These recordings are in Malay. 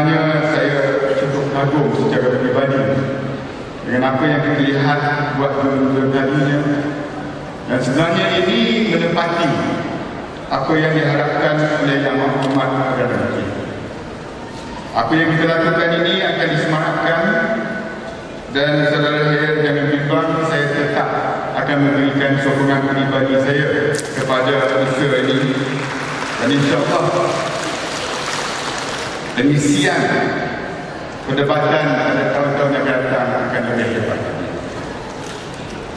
Sebenarnya saya cukup kagum secara pribadi dengan apa yang kita lihat buat dua tadinya, dan sebenarnya ini menepati apa yang diharapkan oleh Yang Maha Perdana Menteri. Apa yang kita lakukan ini akan disemarakkan, dan saudara saya jangan bimbang, saya tetap akan memberikan sokongan pribadi saya kepada usaha ini, dan insyaAllah pengisian perdebatan pada tahun-tahun yang datang akan lebih hebat.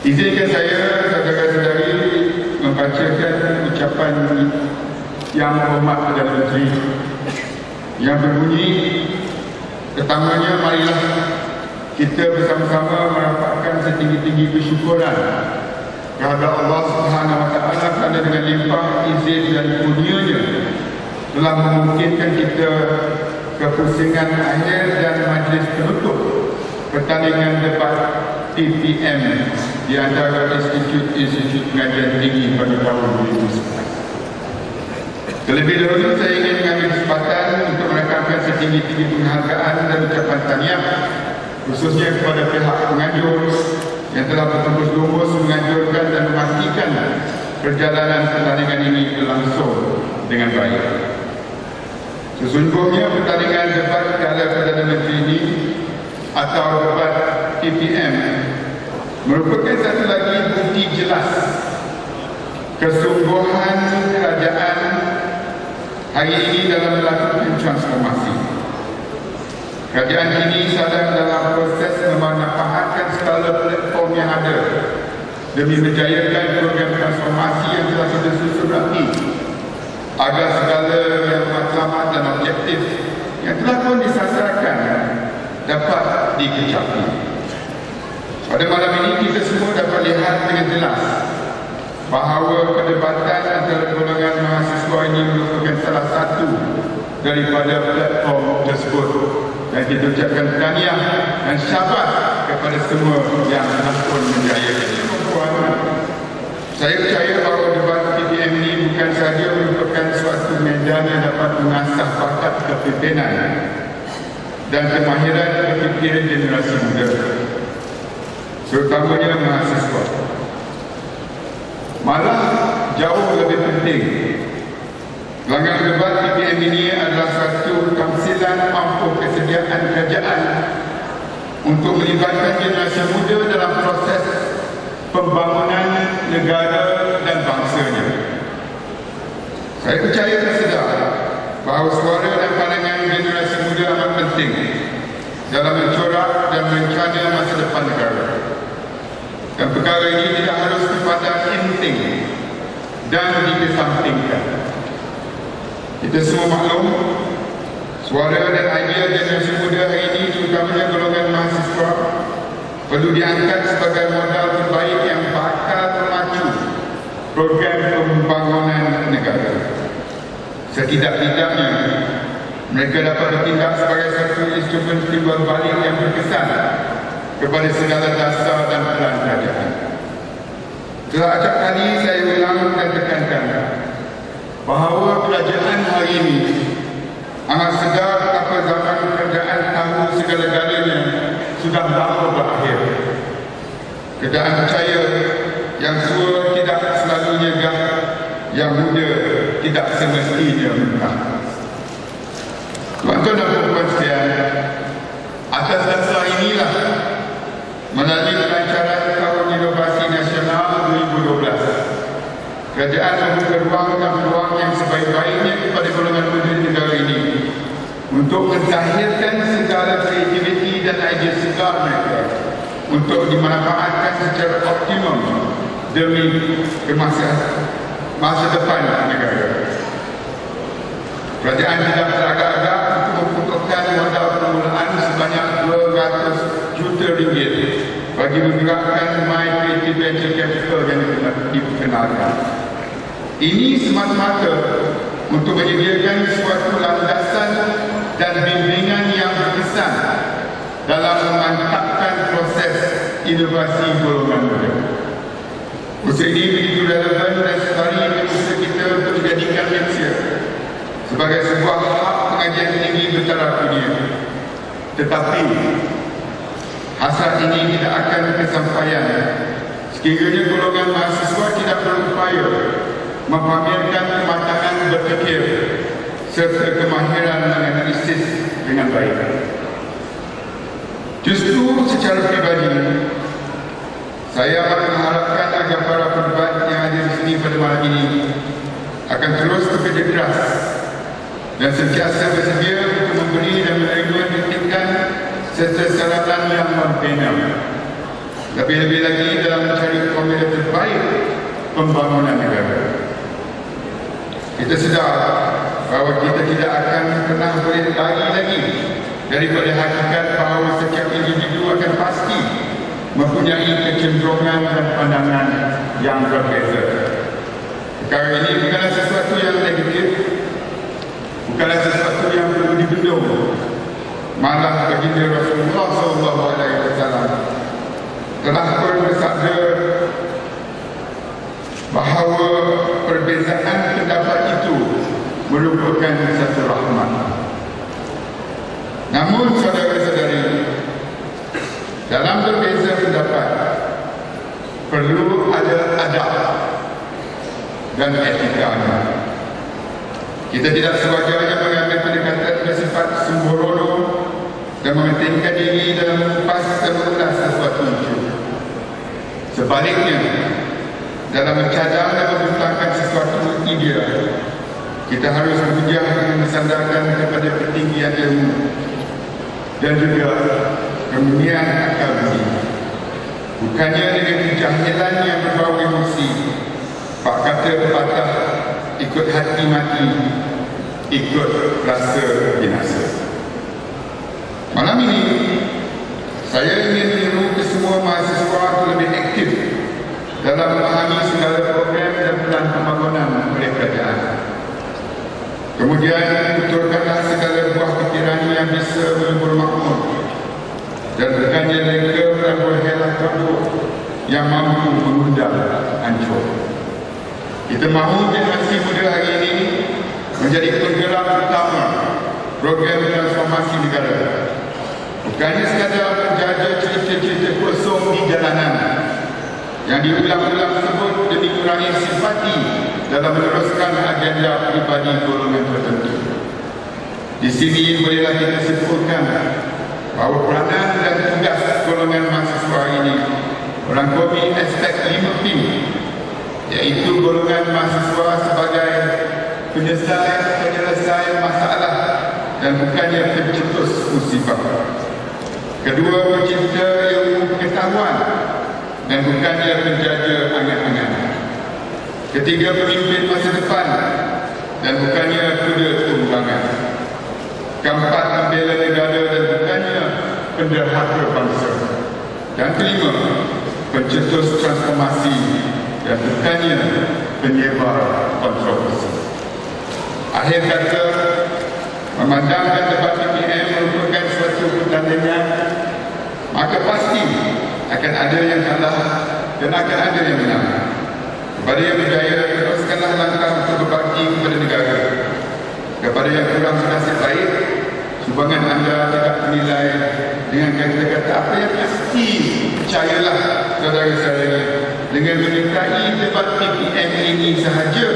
Izinkan saya, saudara-saudari, membacakan ucapan Yang Berhormat Perdana Menteri yang berbunyi, pertamanya marilah kita bersama-sama merapatkan setinggi-tinggi bersyukuran kepada Allah Subhanahu Wa Taala kerana dengan limpah izin dan kurnia-Nya telah memungkinkan kita kepusingan akhir dan majlis penutup pertandingan debat PPM di antara institut pengajian tinggi pada tahun 2011. Terlebih dahulu saya ingin mengambil kesempatan untuk menekankan setinggi-tinggi penghargaan dan ucapan tahniah khususnya kepada pihak penganjur yang telah bertembus-lumbus menganjurkan dan memastikan perjalanan pertandingan ini berlangsung dengan baik. Sesungguhnya pertandingan debat Piala Perdana Menteri ini atau debat PPM merupakan satu lagi bukti jelas kesungguhan kerajaan hari ini dalam melakukan transformasi. Kerajaan ini sedang dalam proses memanfaatkan segala platform yang ada demi menjayakan program transformasi yang telah kita susun rapi agar segala yang matlamat dan objektif yang telah pun disasarkan dapat dikecapi. Pada malam ini kita semua dapat lihat dengan jelas bahawa perdebatan antara golongan mahasiswa ini merupakan salah satu daripada platform tersebut, dan kita ucapkan tahniah dan syabas kepada semua yang telah pun menjayakan. Saya percaya bahawa debat PPM ini bukan sahaja merupakan suatu medan yang dapat mengasah bakat kepimpinan dan kemahiran berfikiran generasi muda, terutamanya mahasiswa. Malah jauh lebih penting, gelanggang debat PPM ini adalah satu tamsilan mampu kesediaan kerajaan untuk melibatkan generasi muda dalam proses pembangunan negara dan bangsanya. Saya percaya dan sedar bahawa suara dan pandangan generasi muda amat penting dalam mencorak dan merencana masa depan negara. Dan perkara ini tidak harus dipandang penting dan dikesampingkan. Kita semua maklum, suara dan idea generasi muda hari ini, terutamanya golongan mahasiswa, perlu diangkat sebagai modal terbaik yang bakal memacu program pembangunan negara. Setidak-tidaknya, mereka dapat bertindak sebagai satu instrumen timbal balik yang berkesan kepada segala dasar dan pelan kerajaan. Telah acap kali saya ulang dan tekankan bahawa kerajaan hari ini amat sedar apa zaman kerajaan tahu segala-galanya sudah lama berakhir. Kerajaan percaya yang tua tidak selalunya gah, yang muda tidak semestinya mentah. Tuan-tuan dan puan-puan sekalian, atas dasar inilah melalui perancangan Tahun Inovasi Nasional 2012, kerajaan membuka ruang dan peluang yang sebaik-baiknya kepada golongan muda negara ini untuk menzahirkan segala kreativiti dan idea segar mereka untuk dimanfaatkan secara optimum demi masa depan negara. Kerajaan tidak teragak-agak untuk membutuhkan modal permulaan sebanyak 200 juta ringgit bagi menggerakkan My Creative Venture Capital yang diperkenalkan. Ini semata-mata untuk menyediakan suatu landasan dan bimbingan yang berkesan dalam memantapkan proses inovasi golongan muda. Usaha ini begitu relevan dan setari usaha kita untuk menjadikan Malaysia sebagai sebuah hub pengajian tinggi bertaraf dunia Tetapi hasrat ini tidak akan kesampaian sekiranya golongan mahasiswa tidak berupaya memamerkan kematangan berfikir serta kemahiran menganalisis dengan baik. Justru secara pribadi, saya mengharapkan agar para pendebat yang ada di sini pada malam ini akan terus bekerja keras dan sentiasa bersedia untuk memberi dan menerima kritikan serta saran yang membina. Lebih-lebih lagi dalam mencari formula terbaik pembangunan negara. Kita sedar bahawa kita tidak akan pernah boleh lari lagi daripada hakikat bahawa setiap individu akan pasti mempunyai kecenderungan dan pandangan yang berbeza. Perkara ini bukanlah sesuatu yang negatif, bukanlah sesuatu yang perlu dibendung. Malah baginda Rasulullah SAW telah pun bersabda bahawa perbezaan pendapat itu merupakan satu rahmat. Namun saudara-saudari, dalam berbeza pendapat perlu ada adab dan etikanya. Kita tidak sewajarnya mengambil pendekatan bersifat sembrono dan mementingkan diri dalam mengupas dan mengulas sesuatu itu. Sebaliknya, dalam mencadang dan membentangkan sesuatu ideal, kita harus berujar dengan disandarkan kepada ketinggian ilmu dan juga kemunian akal budi. Bukannya dengan kejahilan yang berbau emosi, pak kata pepatah, ikut hati mati, ikut rasa binasa. Malam ini saya ingin menyeru ke semua mahasiswa untuk lebih aktif dalam memahami segala program dan plan pembangunan oleh kerajaan. Kemudian tuturkanlah segala buah pikiran yang bisa melebur makmur dan bukannya leka dan berhelah kabur yang mampu mengundang hancur. Kita mahu generasi muda hari ini menjadi penggerak utama program transformasi negara. Bukannya sekadar menjaga cerita-cerita kosong di jalanan yang diulang-ulang sebut demi kurangi simpati dalam meneruskan agenda pribadi golongan tertentu. Di sini bolehlah kita simpulkan bahawa peranan dan tugas golongan mahasiswa ini merangkumi aspek 5P, iaitu golongan mahasiswa sebagai penyelesai masalah dan bukannya pencetus musibah. Kedua, pencipta ilmu pengetahuan dan bukannya penjaga angan-angan. Ketiga, pemimpin masa depan dan bukannya kuda tunggangan. Keempat, pembela negara dan bukannya penderhaka bangsa. Dan kelima, pencetus transformasi dan bukannya penyebar kontroversi. Akhir kata, memandangkan debat PPM merupakan suatu pertandingan, maka pasti akan ada yang kalah dan akan ada yang menang. Kepada yang berjaya, teruskanlah langkah untuk berbakti kepada negara. Kepada yang kurang bernasib baik, sumbangan anda tidak bernilai dengan kata-kata apa yang pasti. Percayalah saudara-saudara, dengan menyertai debat PPM ini sahaja,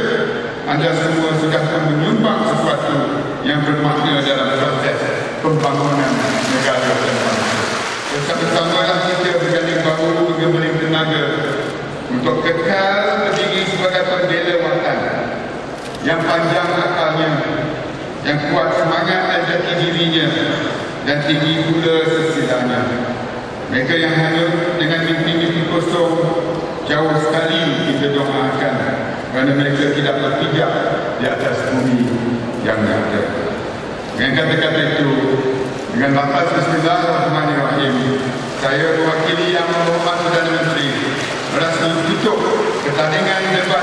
anda semua sudah menyumbang sesuatu yang bermakna dalam proses pembangunan negara dan bangsa. Bersama-samalah kita berganding bahu hingga beri tenaga untuk kekal berdiri sebagai pembela watan yang panjang akalnya, yang kuat semangat dan jati dirinya, dan tinggi pula sesilanya. Mereka yang hanyut dengan mimpi-mimpi kosong, jauh sekali kita doakan, kerana mereka tidak berpijak di atas bumi yang nyata. Dengan kata-kata itu, dengan lafaz Bismillahirrahmanirrahim, saya mewakili Yang Berhormat Perdana Menteri merasmi tutup pertandingan debat